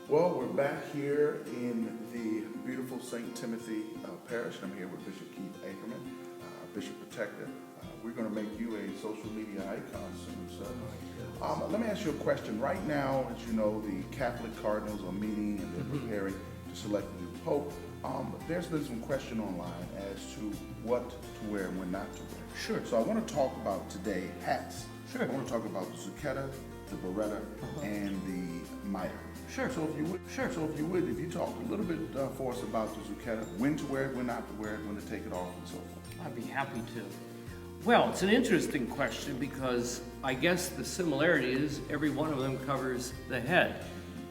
Well, we're back here in the beautiful St. Timothy Parish. I'm here with Bishop Keith Ackerman, Bishop Protector. We're going to make you a social media icon soon, sir. Let me ask you a question. Right now, as you know, the Catholic cardinals are meeting and they're preparing to select a new pope. There's been some question online as to what to wear and when not to wear. Sure. So I want to talk about today hats. Sure. I want to talk about the Zucchetto, the Biretta, and the Mitre. Sure. So if you would, if you talk a little bit for us about the Zucchetto, when to wear it, when not to wear it, when to take it off, and so forth. I'd be happy to. Well, it's an interesting question because I guess the similarity is every one of them covers the head.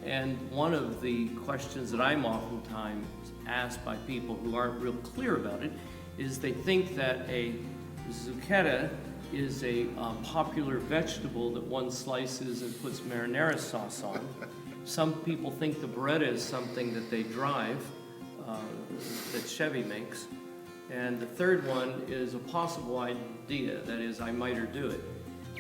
And one of the questions that I'm oftentimes asked by people who aren't real clear about it is they think that a zucchetta is a popular vegetable that one slices and puts marinara sauce on. Some people think the Biretta is something that they drive, that Chevy makes. And the third one is a possible idea, that is, I might or do it.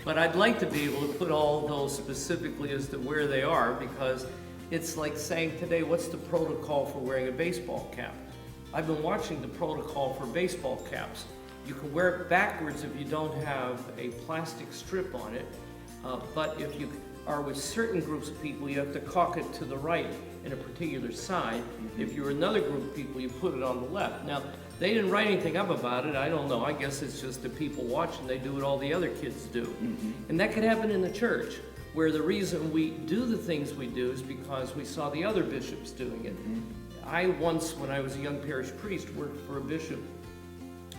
But I'd like to be able to put all those specifically as to where they are, because it's like saying today, what's the protocol for wearing a baseball cap? I've been watching the protocol for baseball caps. You can wear it backwards if you don't have a plastic strip on it, but if you are with certain groups of people, you have to cock it to the right in a particular side. If you're another group of people, you put it on the left. Now, they didn't write anything up about it. I don't know. I guess it's just the people watching. They do what all the other kids do. And that could happen in the church, where the reason we do the things we do is because we saw the other bishops doing it. I once, when I was a young parish priest, worked for a bishop,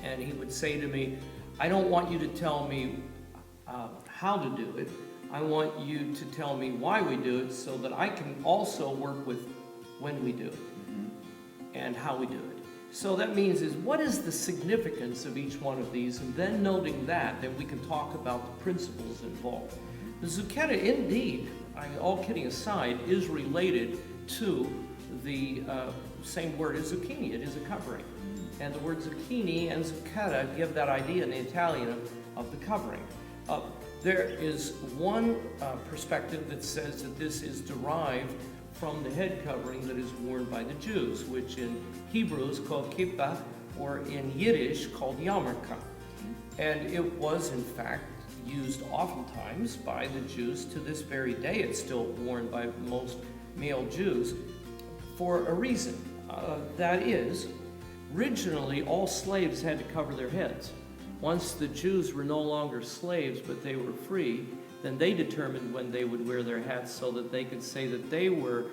and he would say to me, I don't want you to tell me how to do it. I want you to tell me why we do it so that I can also work with when we do it and how we do it. So that means is what is the significance of each one of these, and then noting that, then we can talk about the principles involved. The zucchetta, indeed, all kidding aside, is related to the same word as zucchini. It is a covering. And the word zucchini and zucchetta give that idea in the Italian of the covering. There is one perspective that says that this is derived from the head covering that is worn by the Jews, which in Hebrew is called kippah, or in Yiddish called yarmulke. And it was, in fact, used oftentimes by the Jews. To this very day, it's still worn by most male Jews for a reason. That is, originally, all slaves had to cover their heads. Once the Jews were no longer slaves, but they were free, then they determined when they would wear their hats so that they could say that they were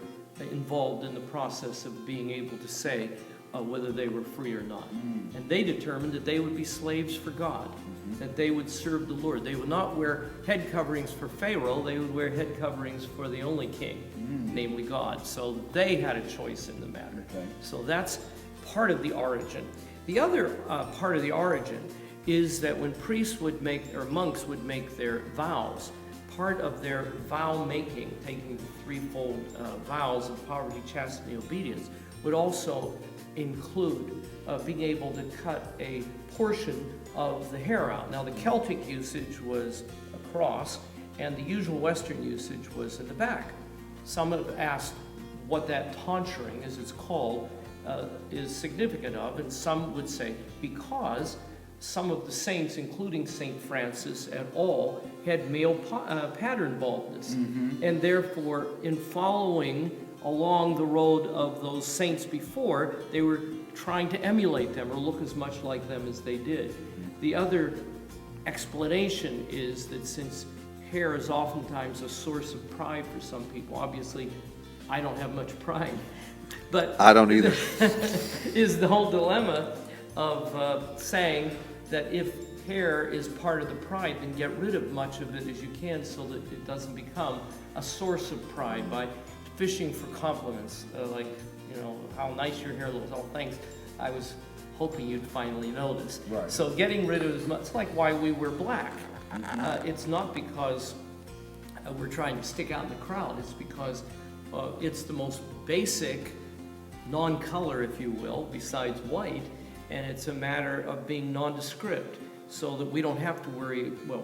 involved in the process of being able to say whether they were free or not. And they determined that they would be slaves for God, that they would serve the Lord. They would not wear head coverings for Pharaoh, they would wear head coverings for the only king, namely God. So they had a choice in the matter. Okay. So that's part of the origin. The other part of the origin is that when priests would make, or monks would make their vows, part of their vow making, taking the threefold vows of poverty, chastity, obedience, would also include being able to cut a portion of the hair out. Now, the Celtic usage was across, and the usual Western usage was in the back. Some have asked what that tonsuring, as it's called, is significant of, and some would say because some of the saints, including St. Francis et al., had male pattern baldness. And therefore, in following along the road of those saints before, they were trying to emulate them or look as much like them as they did. The other explanation is that since hair is oftentimes a source of pride for some people, obviously I don't have much pride, but I don't either. is the whole dilemma of saying that if hair is part of the pride, then get rid of much of it as you can so that it doesn't become a source of pride by fishing for compliments, like, you know, how nice your hair looks. Oh, thanks. I was hoping you'd finally notice. Right. So getting rid of as much, it's like why we wear black. It's not because we're trying to stick out in the crowd. It's because it's the most basic non-color, if you will, besides white, and it's a matter of being nondescript so that we don't have to worry, well,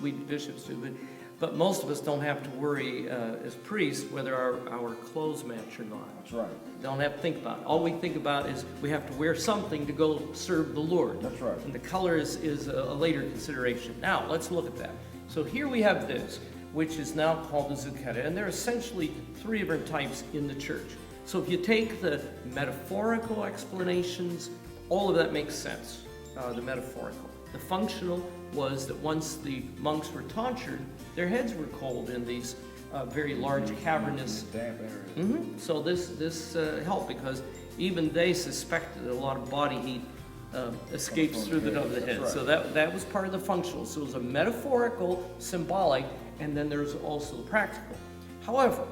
we bishops do, But most of us don't have to worry as priests whether our clothes match or not. That's right. Don't have to think about it. All we think about is we have to wear something to go serve the Lord. That's right. And the color is a later consideration. Now, let's look at that. So here we have this, which is now called the Zucchetto, and there are essentially three different types in the church. So if you take the metaphorical explanations, all of that makes sense, the metaphorical. The functional was that once the monks were tonsured, their heads were cold in these very large cavernous damp areas. So this helped because even they suspected that a lot of body heat escapes through the top of the head. Right. So that was part of the functional. So it was a metaphorical, symbolic, and then there's also the practical. However,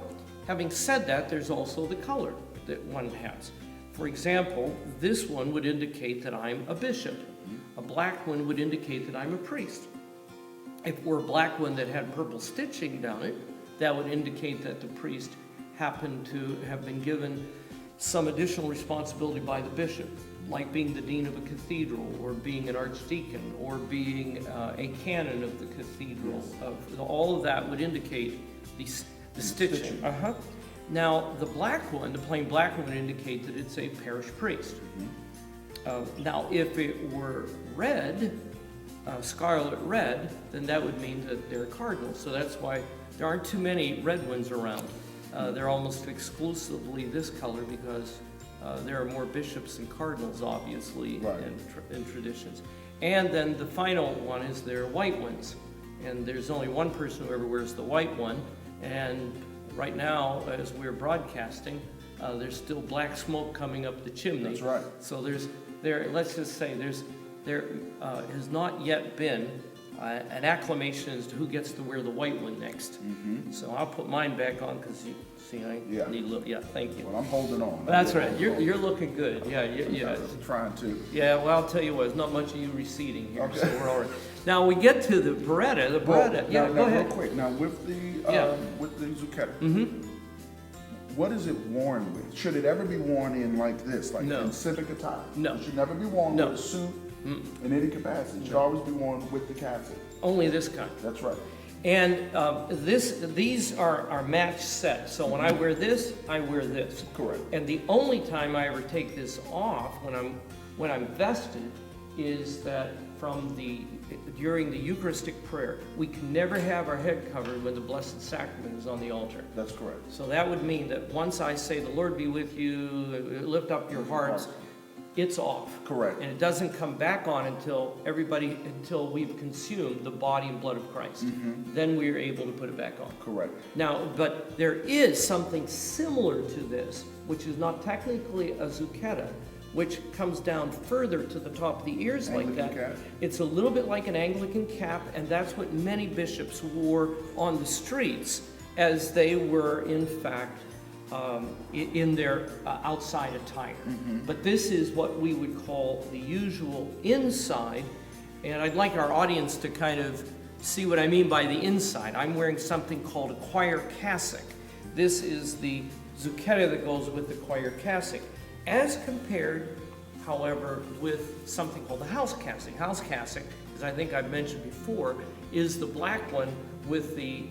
having said that, there's also the color that one has. For example, this one would indicate that I'm a bishop. A black one would indicate that I'm a priest. If it were a black one that had purple stitching down it, that would indicate that the priest happened to have been given some additional responsibility by the bishop, like being the dean of a cathedral, or being an archdeacon, or being a canon of the cathedral. All of that would indicate the stitching. Now, the black one, the plain black one, would indicate that it's a parish priest. Now, if it were red, scarlet red, then that would mean that they're cardinals. So that's why there aren't too many red ones around. They're almost exclusively this color because there are more bishops and cardinals, obviously, Right. in traditions. And then the final one is their white ones. And there's only one person who ever wears the white one. And right now, as we're broadcasting, there's still black smoke coming up the chimney. That's right. So let's just say there has not yet been an acclamation as to who gets to wear the white one next. So I'll put mine back on because you see I need a little. Yeah, thank you. Well, I'm holding on. That's right. You're looking good. Yeah. I'm trying to. Yeah. Well, I'll tell you what. There's not much of you receding here, Okay. so we're all right. Now we get to the Biretta. The Biretta. Now, Go ahead. real quick. Now with the Zucchetto, what is it worn with? Should it ever be worn in like this, like No. in civic attire? No. It should never be worn No. with a suit in any capacity. It should always be worn with the cassock. Only this kind. That's right. And these are match set. So when I wear this, I wear this. Correct. And the only time I ever take this off when I'm vested is that during the Eucharistic prayer, we can never have our head covered when the Blessed Sacrament is on the altar. That's correct. So that would mean that once I say, "The Lord be with you," lift up your hearts, it's off. Correct. And it doesn't come back on until we've consumed the body and blood of Christ. Then we are able to put it back on. Correct. Now, but there is something similar to this, which is not technically a Zucchetto, which comes down further to the top of the ears like that. Cap. It's a little bit like an Anglican cap, and that's what many bishops wore on the streets as they were, in fact, in their outside attire. But this is what we would call the usual inside, and I'd like our audience to kind of see what I mean by the inside. I'm wearing something called a choir cassock. This is the Zucchetto that goes with the choir cassock, as compared, however, with something called the house cassock. House cassock, as I think I've mentioned before, is the black one with the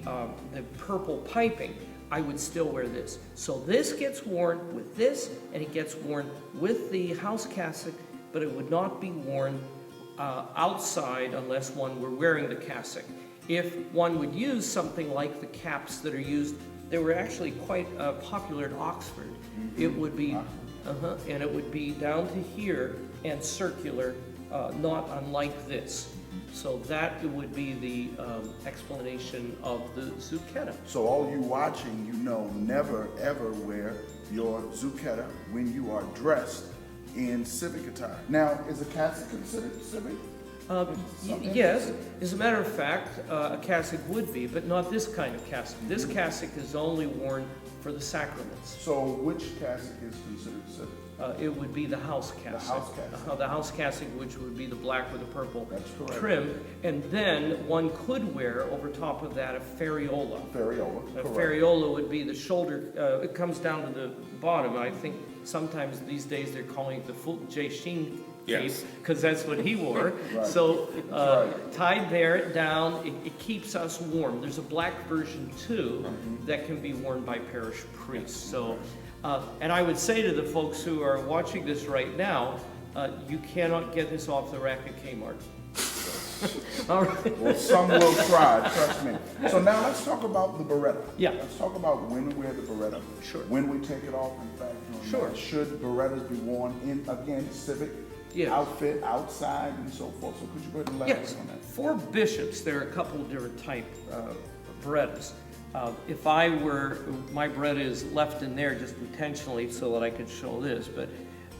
purple piping. I would still wear this. So this gets worn with this, and it gets worn with the house cassock, but it would not be worn outside unless one were wearing the cassock. If one would use something like the caps that are used, they were actually quite popular in Oxford. It would be, and it would be down to here and circular, not unlike this. So that would be the explanation of the Zucchetto. So all you watching, never ever wear your Zucchetto when you are dressed in civic attire. Now, is a cassock considered civic? Yes, as a matter of fact, a cassock would be, but not this kind of cassock. This cassock is only worn for the sacraments. So which cassock is considered civic? It would be the house cassock. The house cassock. The house cassock, which would be the black with the purple That's correct. trim. And then one could wear over top of that a ferriola. Ferriola, A correct. ferriola would be the shoulder, it comes down to the bottom. I think sometimes these days they're calling it the Jeshin cape, because that's what he wore. Right. So Right. tied there down, it keeps us warm. There's a black version too that can be worn by parish priests. So, and I would say to the folks who are watching this right now, you cannot get this off the rack at Kmart. All right. Well, some will try, trust me. So now let's talk about the Biretta. Yeah. Let's talk about when we wear the Biretta. Sure. When we take it off, in fact. Sure. Should Birettas be worn in, again, civic Yes. outfit, outside, and so forth? So could you go ahead and elaborate Yes, on that? for bishops, there are a couple of different type Birettas. If I were, my Biretta is left in there just intentionally so that I could show this, but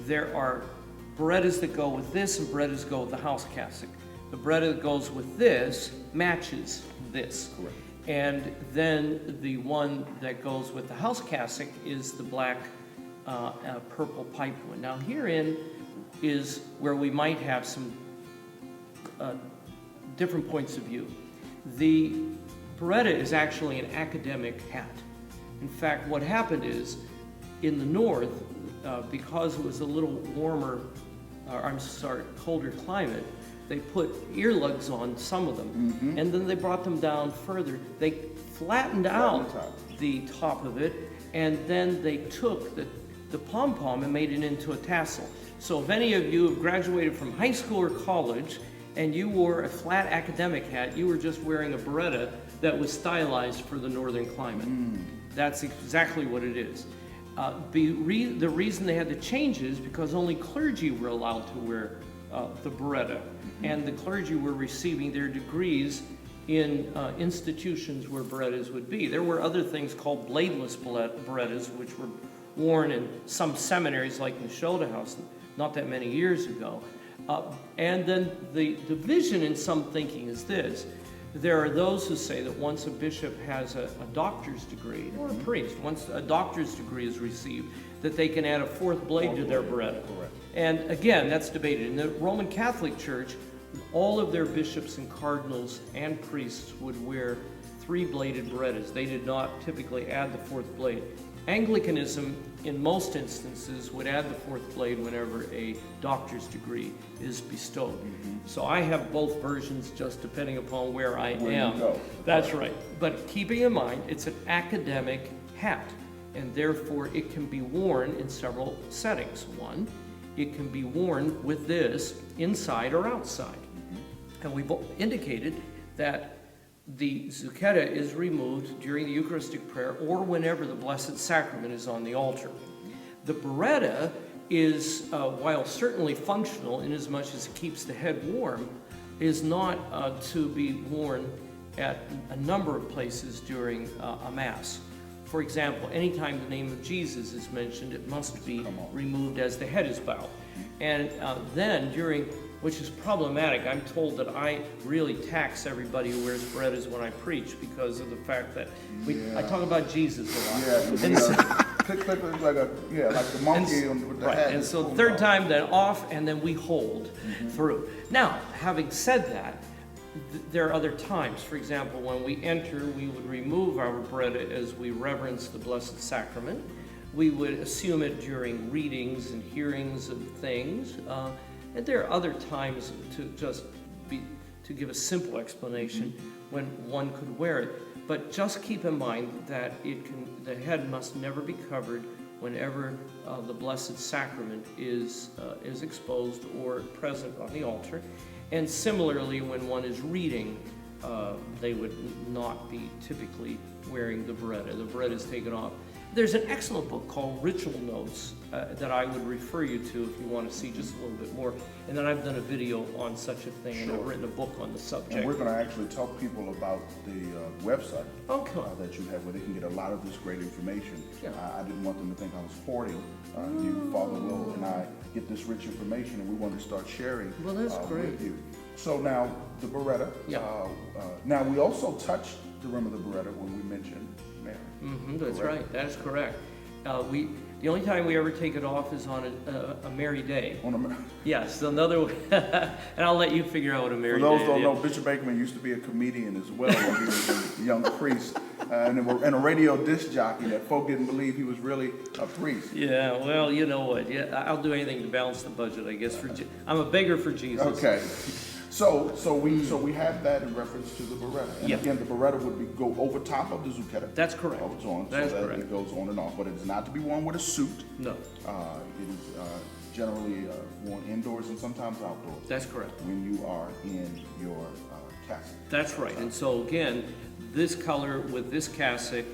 there are Birettas that go with this and Birettas that go with the house cassock. The Biretta that goes with this matches this. Correct. And then the one that goes with the house cassock is the black purple pipe one. Now herein is where we might have some different points of view. The Biretta is actually an academic hat. In fact, what happened is, in the north, because it was a little warmer, colder climate, they put earlugs on some of them, and then they brought them down further. They flattened out the top of it, and then they took the pom-pom and made it into a tassel. So if any of you have graduated from high school or college and you wore a flat academic hat, you were just wearing a Biretta that was stylized for the northern climate. That's exactly what it is. The reason they had to change is because only clergy were allowed to wear the Biretta, and the clergy were receiving their degrees in institutions where Birettas would be. There were other things called bladeless Birettas, which were worn in some seminaries like Zucchetto House not that many years ago. And then the division in some thinking is this. There are those who say that once a bishop has a doctor's degree, or a priest, once a doctor's degree is received, that they can add a fourth blade to their Biretta. Correct. And again, that's debated. In the Roman Catholic Church, all of their bishops and cardinals and priests would wear three-bladed Birettas. They did not typically add the fourth blade. Anglicanism, in most instances, would add the fourth blade whenever a doctor's degree is bestowed. So I have both versions just depending upon where I am. You go. That's right. But keeping in mind, it's an academic hat, and therefore it can be worn in several settings. One, it can be worn with this inside or outside. And we've indicated that the Zucchetto is removed during the Eucharistic prayer or whenever the Blessed Sacrament is on the altar. The Biretta is, while certainly functional in as much as it keeps the head warm, is not to be worn at a number of places during a Mass. For example, anytime the name of Jesus is mentioned, it must be removed as the head is bowed. And then during, which is problematic, I'm told that I really tax everybody who wears Birettas when I preach because of the fact that I talk about Jesus a lot. Yeah, And so, like the monkey with the right, hat. and so third time then off, and then we hold through. Now, having said that, there are other times. For example, when we enter, we would remove our Biretta as we reverence the Blessed Sacrament. We would assume it during readings and hearings of things. And there are other times to give a simple explanation when one could wear it. But just keep in mind that the head must never be covered whenever the Blessed Sacrament is exposed or present on the altar. And similarly, when one is reading, they would not be typically wearing the Biretta. The Biretta is taken off. There's an excellent book called Ritual Notes that I would refer you to if you want to see just a little bit more. And then I've done a video on such a thing, and I've written a book on the subject. And we're going to actually tell people about the website that you have where they can get a lot of this great information. Yeah. I didn't want them to think I was hoarding. You, Father Will, and I get this rich information, and we want to start sharing Well, that's great. with you. So now, the Biretta. Yeah. Now, we also touched the rim of the Biretta when we mentioned Mary. That's right. That is correct. The only time we ever take it off is on a Mary Day. Yes, another one. And I'll let you figure out what a Mary Day is. For those who don't know, Bishop Ackerman used to be a comedian as well when he was a young priest. and a radio disc jockey that folk didn't believe he was really a priest. Yeah, well, you know what? Yeah, I'll do anything to balance the budget, I guess. I'm a beggar for Jesus. Okay. So we have that in reference to the Biretta. And again, the Biretta would go over top of the Zucchetto. That's correct. That is correct. It goes on and off, but it is not to be worn with a suit. No. It is generally worn indoors and sometimes outdoors. That's correct. When you are in your cassock. That's right. And so again, this color with this cassock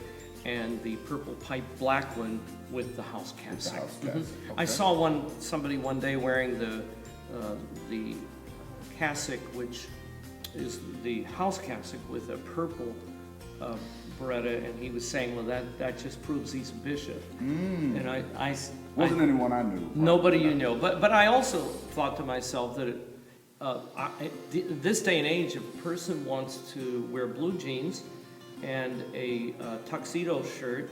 and the purple pipe black one with the house cassock. Okay. I saw somebody one day wearing the cassock, which is the house cassock with a purple Biretta, and he was saying, well, that just proves he's a bishop. And I wasn't anyone I knew. Nobody you know. But I also thought to myself that this day and age, if a person wants to wear blue jeans and a tuxedo shirt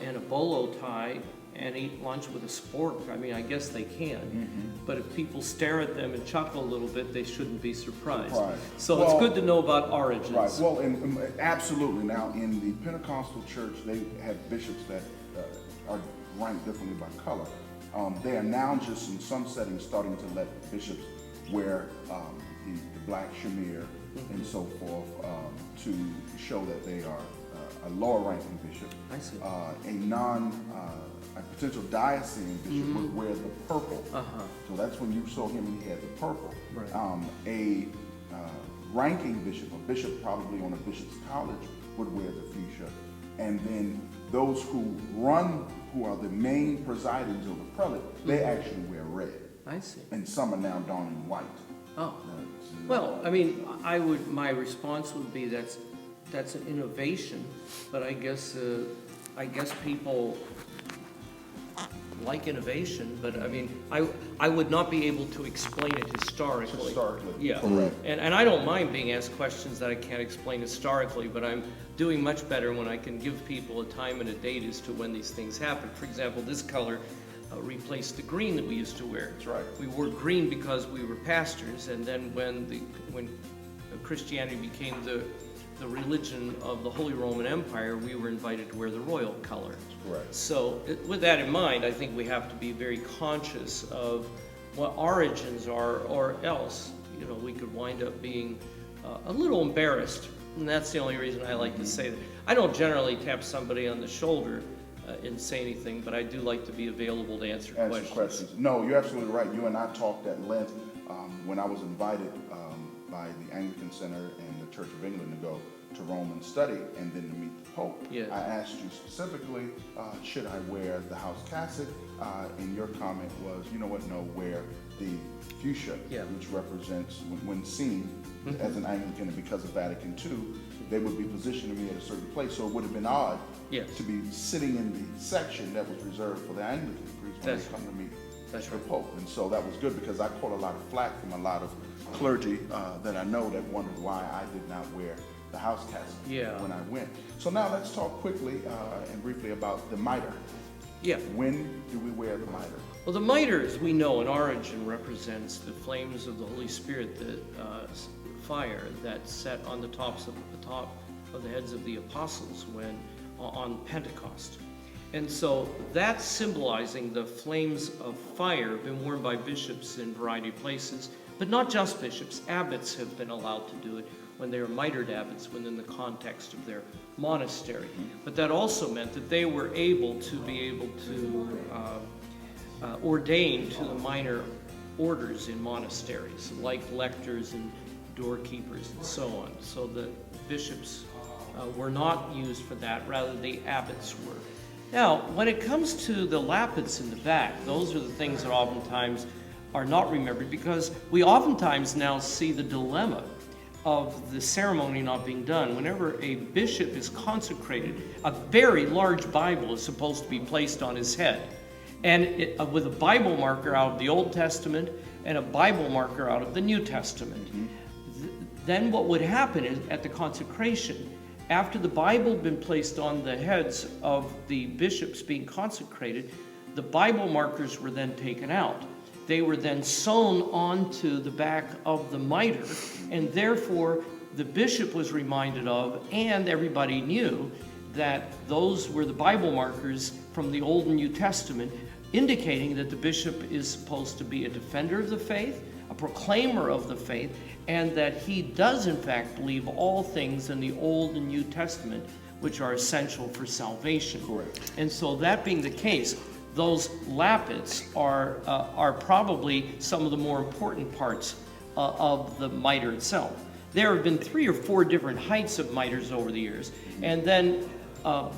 and a bolo tie and eat lunch with a spork, I mean, I guess they can. But if people stare at them and chuckle a little bit, they shouldn't be surprised. So it's good to know about origins. Right. Well, absolutely. Now, in the Pentecostal church, they have bishops that are ranked differently by color. They are now just in some settings starting to let bishops wear the black shamir and so forth to show that they are a lower ranking bishop. I see. A potential diocesan bishop would wear the purple. So that's when you saw him and he had the purple. Right. A ranking bishop, a bishop probably on a bishop's college, would wear the fuchsia. And then those who are the main presidings of the prelate, they actually wear red. I see. And some are now donning white. Oh. Well, I mean, my response would be that's an innovation, but I guess people like innovation, but I mean, I would not be able to explain it historically. Historically, yeah. Correct. And I don't mind being asked questions that I can't explain historically, but I'm doing much better when I can give people a time and a date as to when these things happen. For example, this color replaced the green that we used to wear. That's right. We wore green because we were pastors, and then when Christianity became the religion of the Holy Roman Empire, we were invited to wear the royal color. Correct. So with that in mind, I think we have to be very conscious of what origins are, or else, we could wind up being a little embarrassed. And that's the only reason I like to say that. I don't generally tap somebody on the shoulder and say anything, but I do like to be available to answer questions. No, you're absolutely right. You and I talked at length when I was invited by the Anglican Center and the Church of England to go to Rome and study and then to meet the Pope. Yeah. I asked you specifically, should I wear the house cassock? And your comment was, no, wear the fuchsia, which represents, when seen as an Anglican, and because of Vatican II, they would be positioning me at a certain place. So it would have been odd to be sitting in the section that was reserved for the Anglican priests when they come to meet the Pope. And so that was good, because I caught a lot of flack from a lot of clergy that I know that wondered why I did not wear the house cassock when I went. So now let's talk quickly and briefly about the mitre. Yeah. When do we wear the mitre? Well, the mitre, as we know, in origin represents the flames of the Holy Spirit, the fire that set on the top of the heads of the apostles on Pentecost. And so that's symbolizing the flames of fire, been worn by bishops in a variety of places, but not just bishops. Abbots have been allowed to do it when they were mitred abbots within the context of their monastery. But that also meant that they were able to ordain to the minor orders in monasteries, like lectors and doorkeepers and so on. So the bishops were not used for that, rather the abbots were. Now, when it comes to the lappets in the back, those are the things that oftentimes are not remembered, because we oftentimes now see the dilemma of the ceremony not being done. Whenever a bishop is consecrated, a very large Bible is supposed to be placed on his head, and with a Bible marker out of the Old Testament and a Bible marker out of the New Testament. Then what would happen is, at the consecration, after the Bible had been placed on the heads of the bishops being consecrated, the Bible markers were then taken out. They were then sewn onto the back of the mitre, and therefore the bishop was reminded of, and everybody knew, that those were the Bible markers from the Old and New Testament, indicating that the bishop is supposed to be a defender of the faith, a proclaimer of the faith, and that he does in fact believe all things in the Old and New Testament which are essential for salvation. Correct. And so that being the case, those lappets are probably some of the more important parts of the mitre itself. There have been 3 or 4 different heights of mitres over the years, and then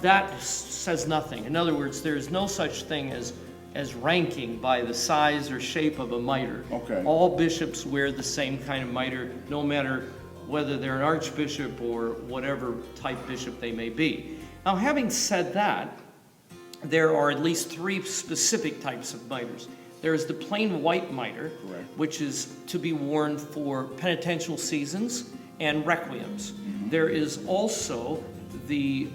that says nothing. In other words, there's no such thing as ranking by the size or shape of a mitre. Okay. All bishops wear the same kind of mitre, no matter whether they're an archbishop or whatever type bishop they may be. Now, having said that, there are at least 3 specific types of mitres. There is the plain white mitre, Correct. which is to be worn for penitential seasons and requiems. There is also the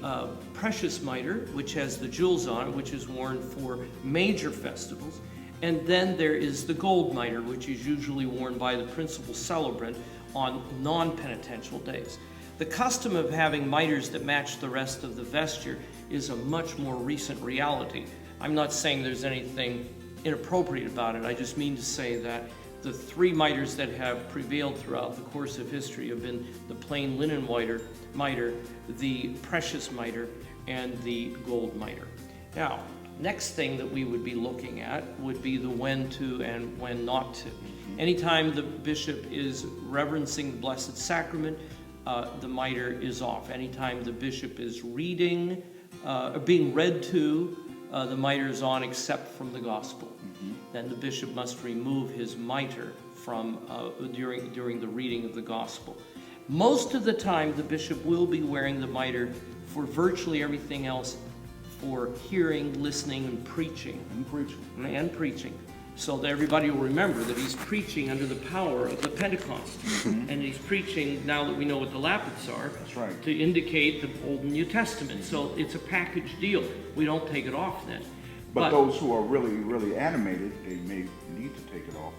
precious mitre, which has the jewels on it, which is worn for major festivals. And then there is the gold mitre, which is usually worn by the principal celebrant on non-penitential days. The custom of having mitres that match the rest of the vesture is a much more recent reality. I'm not saying there's anything inappropriate about it. I just mean to say that the 3 mitres that have prevailed throughout the course of history have been the plain linen mitre, the precious mitre, and the gold mitre. Now, next thing that we would be looking at would be the when to and when not to. Anytime the bishop is reverencing the Blessed Sacrament, the mitre is off. Anytime the bishop is reading, being read to, the mitre is on except from the gospel. Then the bishop must remove his mitre from during the reading of the gospel. Most of the time, the bishop will be wearing the mitre for virtually everything else, for hearing, listening, and preaching. And preaching. So that everybody will remember that he's preaching under the power of the Pentecost. And he's preaching, now that we know what the lappets are, That's right. to indicate the Old and New Testament. So it's a package deal. We don't take it off then. But those who are really, really animated, they may need to take it off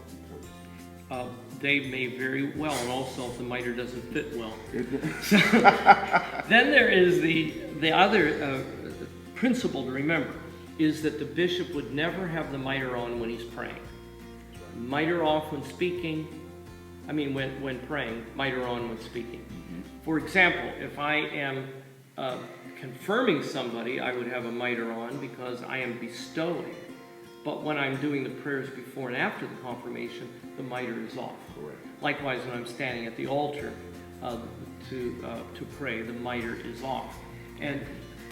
because they may very well, and also if the mitre doesn't fit well. Then there is the other principle to remember, is that the bishop would never have the mitre on when he's praying. Mitre off when speaking, when praying, mitre on when speaking. For example, if I am confirming somebody, I would have a mitre on because I am bestowing. But when I'm doing the prayers before and after the confirmation, the mitre is off. Correct. Likewise, when I'm standing at the altar to pray, the mitre is off. And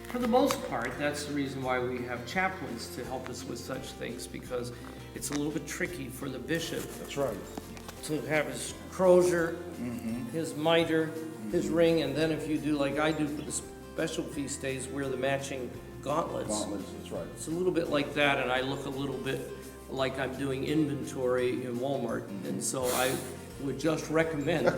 for the most part, that's the reason why we have chaplains to help us with such things, because it's a little bit tricky for the bishop. That's right. To have his crozier, his mitre, his ring, and then if you do like I do for the special feast days, wear the matching gauntlets. That's right. It's a little bit like that, and I look a little bit like I'm doing inventory in Walmart, and so I would just recommend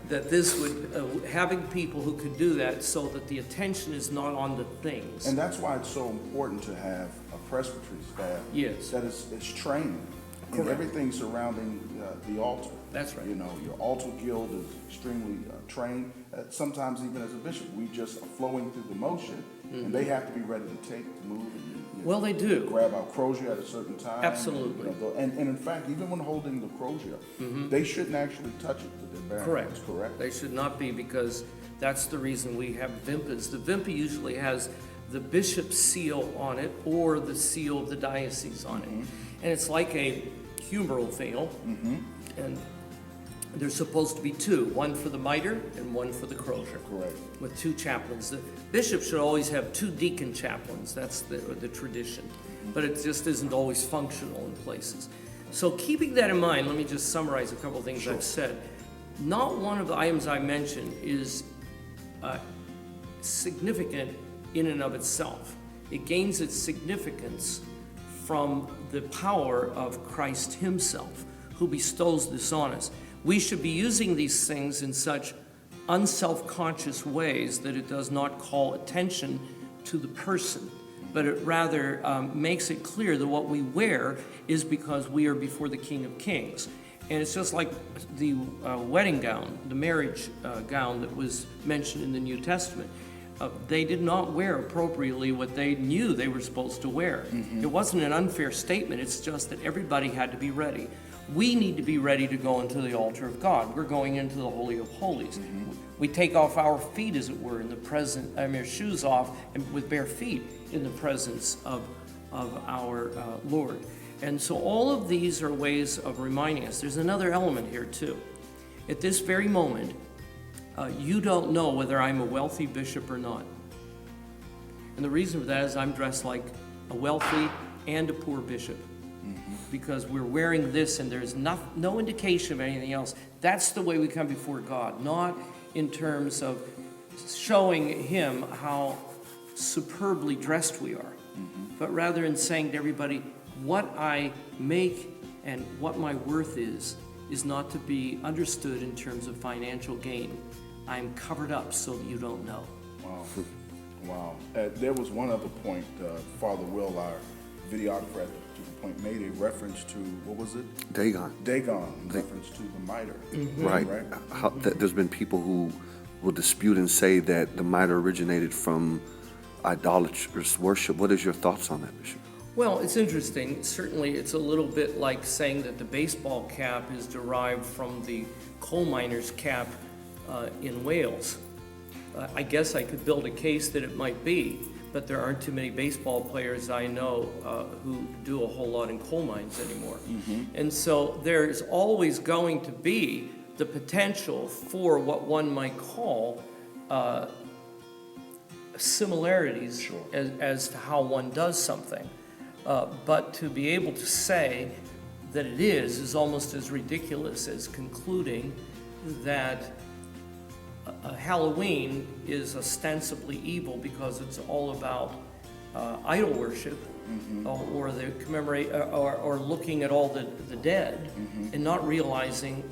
that this would, having people who could do that so that the attention is not on the things. And that's why it's so important to have a presbytery staff Yes. that is trained in Correct. everything surrounding the altar. That's right. You know, your altar guild is extremely trained. Sometimes even as a bishop, we just are flowing through the motion, and they have to be ready to move, and Well, they do. grab our crozier at a certain time. Absolutely. And in fact, even when holding the crozier, they shouldn't actually touch it with their bare Correct. hands. Correct. They should not be, because that's the reason we have vimpas. The vimpa usually has the bishop's seal on it or the seal of the diocese on it. And it's like a humeral veil. And there's supposed to be 2, one for the mitre and one for the crozier. Correct. With 2 chaplains. The bishop should always have 2 deacon chaplains. That's the tradition. But it just isn't always functional in places. So keeping that in mind, let me just summarize a couple of things I've said. Not one of the items I mentioned is significant in and of itself. It gains its significance from the power of Christ himself, who bestows this on us. We should be using these things in such unself-conscious ways that it does not call attention to the person, but it rather makes it clear that what we wear is because we are before the King of Kings. And it's just like the wedding gown, the marriage gown that was mentioned in the New Testament. They did not wear appropriately what they knew they were supposed to wear. It wasn't an unfair statement, it's just that everybody had to be ready. We need to be ready to go into the altar of God. We're going into the Holy of Holies. We take off our feet, as it were, in the presence, shoes off and with bare feet in the presence of our Lord. And so all of these are ways of reminding us. There's another element here too. At this very moment, you don't know whether I'm a wealthy bishop or not. And the reason for that is I'm dressed like a wealthy and a poor bishop. Because we're wearing this and there's no indication of anything else. That's the way we come before God, not in terms of showing Him how superbly dressed we are, but rather in saying to everybody, what I make and what my worth is not to be understood in terms of financial gain. I'm covered up so that you don't know. Wow. Wow. There was one other point, Father Will, our videographer at the point, made a reference to, what was it? Dagon. In reference to the Mitre. Right. There's been people who will dispute and say that the Mitre originated from idolatrous worship. What is your thoughts on that, Bishop? Well, it's interesting. Certainly, it's a little bit like saying that the baseball cap is derived from the coal miner's cap in Wales. I guess I could build a case that it might be, but there aren't too many baseball players I know who do a whole lot in coal mines anymore. And so there's always going to be the potential for what one might call similarities as to how one does something. But to be able to say that it is almost as ridiculous as concluding that Halloween is ostensibly evil because it's all about idol worship or the commemorate or looking at all the dead and not realizing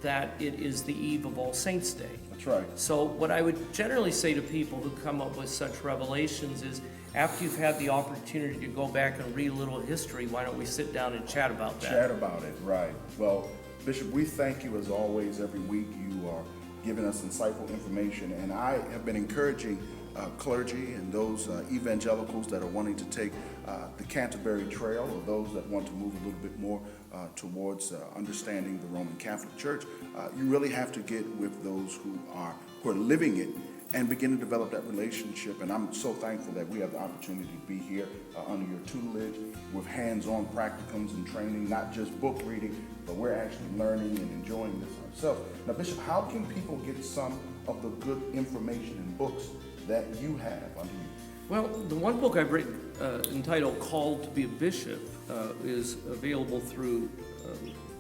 that it is the eve of All Saints' Day. That's right. So what I would generally say to people who come up with such revelations is, after you've had the opportunity to go back and read a little history, why don't we sit down and chat about that? Chat about it, right. Well, Bishop, we thank you as always. Every week you are giving us insightful information, and I have been encouraging clergy and those evangelicals that are wanting to take the Canterbury Trail, or those that want to move a little bit more towards understanding the Roman Catholic Church. You really have to get with those who are living it and begin to develop that relationship. And I'm so thankful that we have the opportunity to be here under your tutelage with hands-on practicums and training, not just book reading, but we're actually learning and enjoying this ourselves. Now, Bishop, how can people get some of the good information and books that you have under you? Well, the one book I've written entitled Called to be a Bishop is available through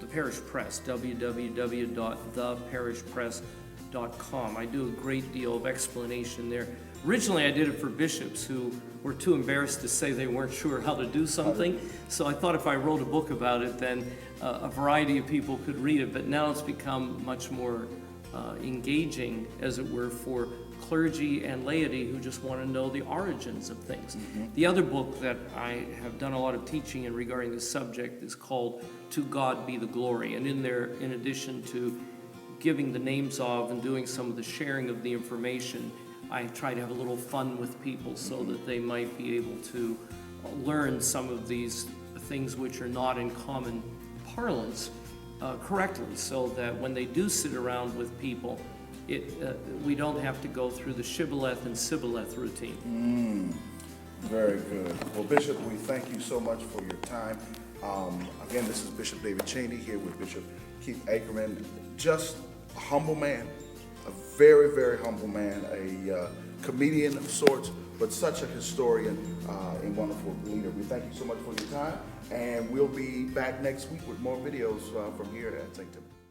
the Parish Press, www.theparishpress.com. I do a great deal of explanation there. Originally, I did it for bishops who were too embarrassed to say they weren't sure how to do something. So I thought if I wrote a book about it, then a variety of people could read it. But now it's become much more engaging, as it were, for clergy and laity who just want to know the origins of things. The other book that I have done a lot of teaching in regarding this subject is called To God Be the Glory. And in there, in addition to giving the names of and doing some of the sharing of the information, I try to have a little fun with people so that they might be able to learn some of these things which are not in common parlance correctly, so that when they do sit around with people, we don't have to go through the shibboleth and sibboleth routine. Very good. Well, Bishop, we thank you so much for your time. Again, this is Bishop David Chaney here with Bishop Keith Ackerman. Just a humble man, a very, very humble man, a comedian of sorts, but such a historian and wonderful leader. We thank you so much for your time, and we'll be back next week with more videos from here at St. Timothy.